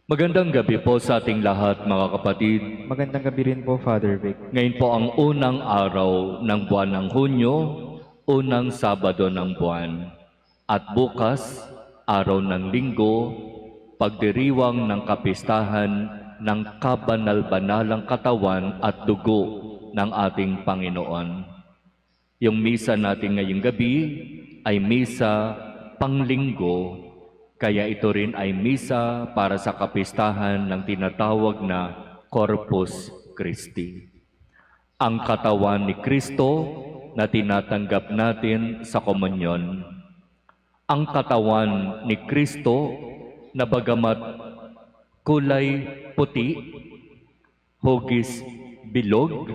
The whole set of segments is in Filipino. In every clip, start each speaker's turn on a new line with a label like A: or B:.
A: Magandang gabi po sa ating lahat, mga kapatid.
B: Magandang gabi rin po, Father Vic.
A: Ngayon po ang unang araw ng buwan ng Hunyo, unang Sabado ng buwan. At bukas, araw ng Linggo, pagdiriwang ng kapistahan ng kabanal-banalang katawan at dugo ng ating Panginoon. Yung misa natin ngayong gabi ay misa panglinggo, kaya ito rin ay misa para sa kapistahan ng tinatawag na Corpus Christi. Ang katawan ni Kristo na tinatanggap natin sa komunyon. Ang katawan ni Kristo na bagamat kulay puti, hugis bilog,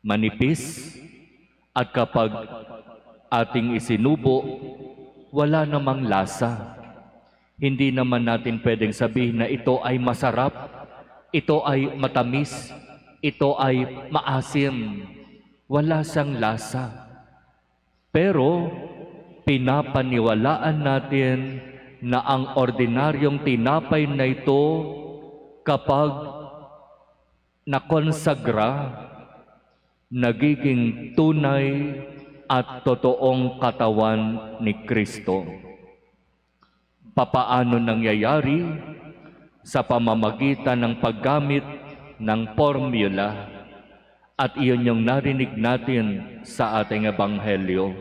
A: manipis, at kapag ating isinubo, wala namang lasa. Hindi naman natin pwedeng sabihin na ito ay masarap, ito ay matamis, ito ay maasim. Wala siyang lasa. Pero pinapaniwalaan natin na ang ordinaryong tinapay na ito kapag nakonsagra, nagiging tunay at totoong katawan ni Kristo. Papaano nangyayari? Sa pamamagitan ng paggamit ng formula, at iyon yung narinig natin sa ating ebanghelyo.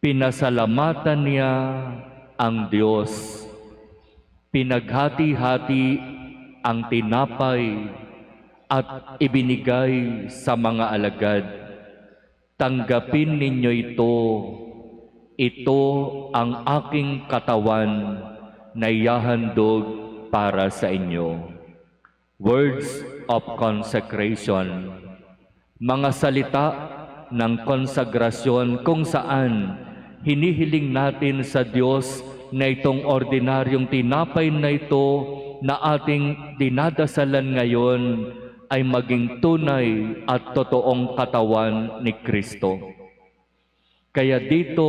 A: Pinasalamatan niya ang Diyos. Pinaghati-hati ang tinapay at ibinigay sa mga alagad. Tanggapin ninyo ito. Ito ang aking katawan na ihahandog para sa inyo. Words of consecration. Mga salita ng konsagrasyon kung saan hinihiling natin sa Diyos na itong ordinaryong tinapay na ito na ating dinadasalan ngayon ay maging tunay at totoong katawan ni Kristo. Kaya dito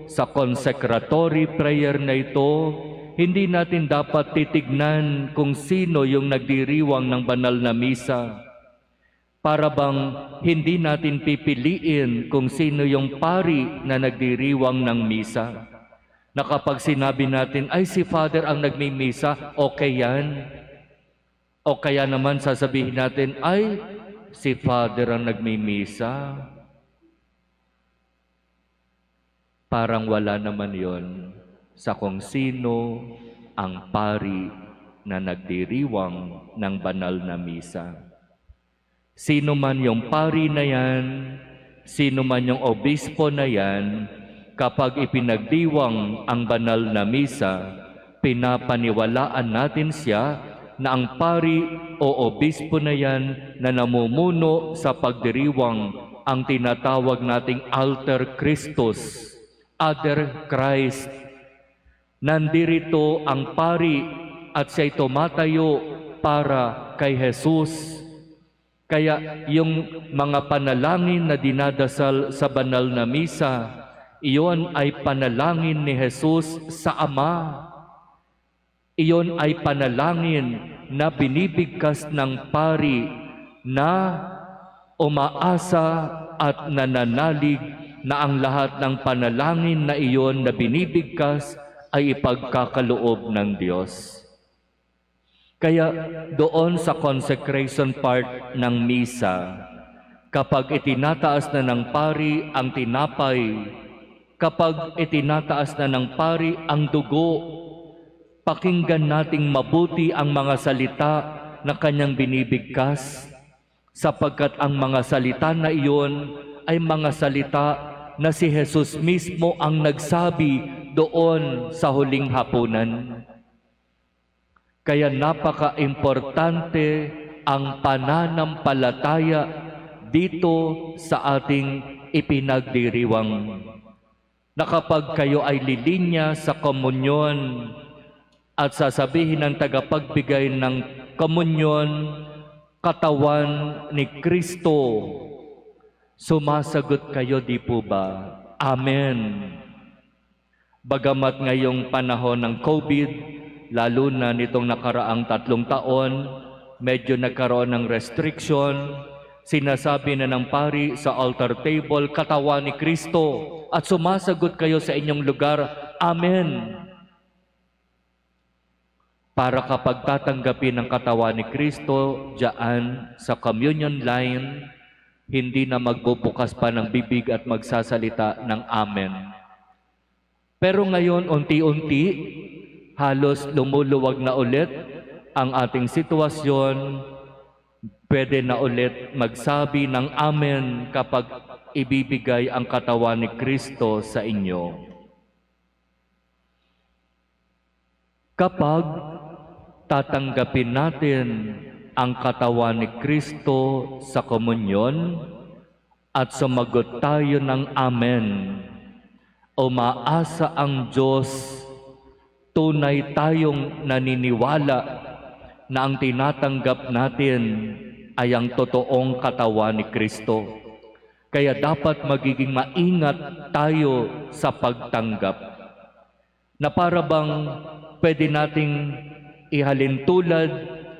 A: sa consecratory prayer na ito, hindi natin dapat titignan kung sino yung nagdiriwang ng banal na misa. Para bang hindi natin pipiliin kung sino yung pari na nagdiriwang ng misa. Na kapag sinabi natin, ay si Father ang nagmimisa, okay yan. O kaya naman sasabihin natin, ay, si Father ang nagmimisa. Parang wala naman yon sa kung sino ang pari na nagdiriwang ng banal na misa. Sino man yung pari na yan, sino man yung obispo na yan, kapag ipinagdiwang ang banal na misa, pinapaniwalaan natin siya na ang pari o obispo na yan na namumuno sa pagdiriwang ang tinatawag nating alter Christus, other Christ. Nandirito ang pari at siya'y tumatayo para kay Jesus. Kaya yung mga panalangin na dinadasal sa banal na misa, iyon ay panalangin ni Jesus sa Ama. Iyon ay panalangin na binibigkas ng pari na umaasa at nananalig na ang lahat ng panalangin na iyon na binibigkas ay ipagkakaloob ng Diyos. Kaya doon sa consecration part ng misa, kapag itinataas na ng pari ang tinapay, kapag itinataas na ng pari ang dugo, pakinggan nating mabuti ang mga salita na kanyang binibigkas, sapagkat ang mga salita na iyon ay mga salita na si Jesus mismo ang nagsabi doon sa huling hapunan. Kaya napaka-importante ang pananampalataya dito sa ating ipinagdiriwang. Na kapag kayo ay lilinya sa komunyon at sasabihin ng tagapagbigay ng komunyon, katawan ni Kristo, sumasagot kayo, di po ba? Amen. Bagamat ngayong panahon ng COVID, lalo na nitong nakaraang 3 taon, medyo nagkaroon ng restriction. Sinasabi na ng pari sa altar table, katawan ni Kristo, at sumasagot kayo sa inyong lugar, Amen. Para kapag tatanggapin ng katawan ni Kristo, diyan sa communion line, hindi na magbubukas pa ng bibig at magsasalita ng Amen. Pero ngayon, unti-unti, halos lumuluwag na ulit ang ating sitwasyon. Pwede na ulit magsabi ng Amen kapag ibibigay ang katawan ni Kristo sa inyo. Kapag tatanggapin natin ang katawan ni Kristo sa komunyon at sumagot tayo ng Amen, umaasa ang Diyos, tunay tayong naniniwala na ang tinatanggap natin ay ang totoong katawan ni Kristo. Kaya dapat magiging maingat tayo sa pagtanggap. Na para bang pwede nating ihalintulad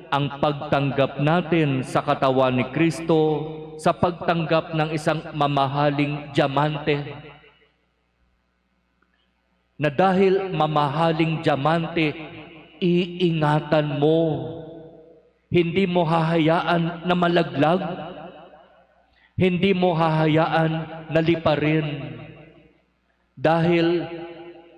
A: ang pagtanggap natin sa katawan ni Kristo sa pagtanggap ng isang mamahaling diamante. Na dahil mamahaling diamante, iingatan mo. Hindi mo hahayaan na malaglag. Hindi mo hahayaan na liparin. Dahil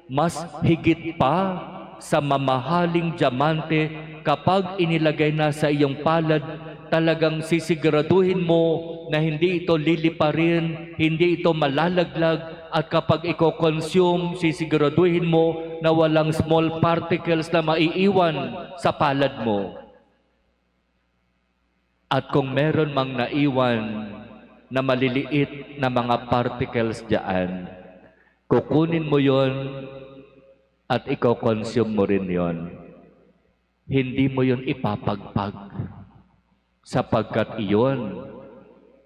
A: mas higit pa sa mamahaling diamante, kapag inilagay na sa iyong palad, talagang sisiguraduhin mo na hindi ito liliparin, hindi ito malalaglag, at kapag i-consume, sisiguraduhin mo na walang small particles na maiiwan sa palad mo. At kung meron mang naiwan na maliliit na mga particles diyan, kukunin mo yon at i-consume mo rin yon. Hindi mo yon ipapagpag, sapagkat iyon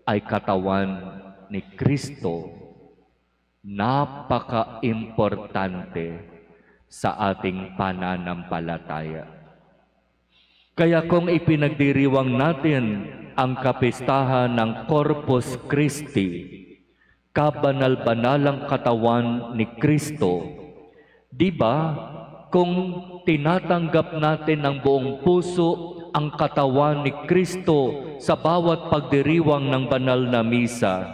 A: ay katawan ni Kristo. Napaka-importante sa ating pananampalataya. Kaya kung ipinagdiriwang natin ang kapistahan ng Corpus Christi, kabanal-banalang katawan ni Kristo, di ba, kung tinatanggap natin ng buong puso ang katawan ni Kristo sa bawat pagdiriwang ng banal na misa,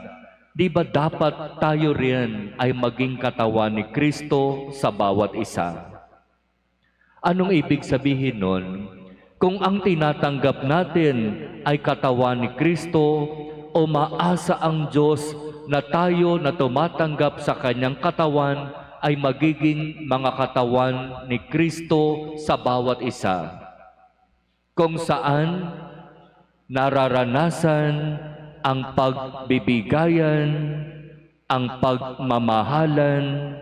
A: di ba dapat tayo rin ay maging katawan ni Kristo sa bawat isa? Anong ibig sabihin nun? Kung ang tinatanggap natin ay katawan ni Kristo, umaasa ang Diyos na tayo na tumatanggap sa Kanyang katawan ay magiging mga katawan ni Kristo sa bawat isa. Kung saan nararanasan ang pagbibigayan, ang pagmamahalan,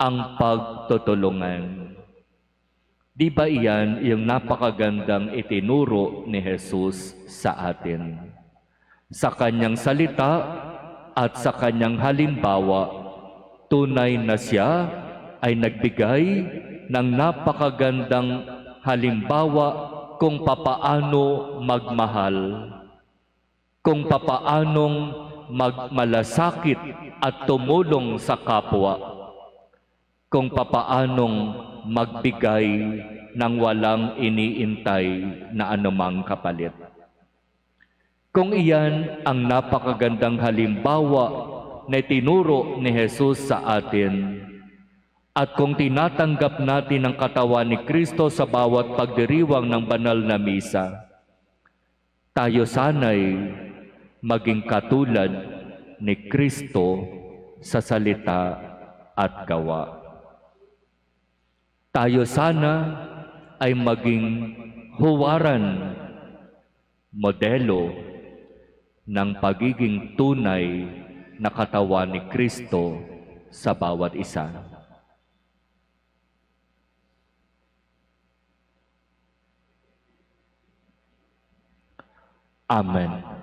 A: ang pagtutulungan. Di ba iyan yung napakagandang itinuro ni Jesus sa atin? Sa Kanyang salita at sa Kanyang halimbawa, tunay na Siya ay nagbigay ng napakagandang halimbawa kung papaano magmahal, kung papaanong magmalasakit at tumulong sa kapwa, kung papaanong magbigay ng walang iniintay na anumang kapalit. Kung iyan ang napakagandang halimbawa na tinuro ni Jesus sa atin, at kung tinatanggap natin ang katawan ni Kristo sa bawat pagdiriwang ng banal na misa, tayo sana'y maging katulad ni Kristo sa salita at gawa. Tayo sana ay maging huwaran, modelo ng pagiging tunay na katawan ni Kristo sa bawat isa. Amen.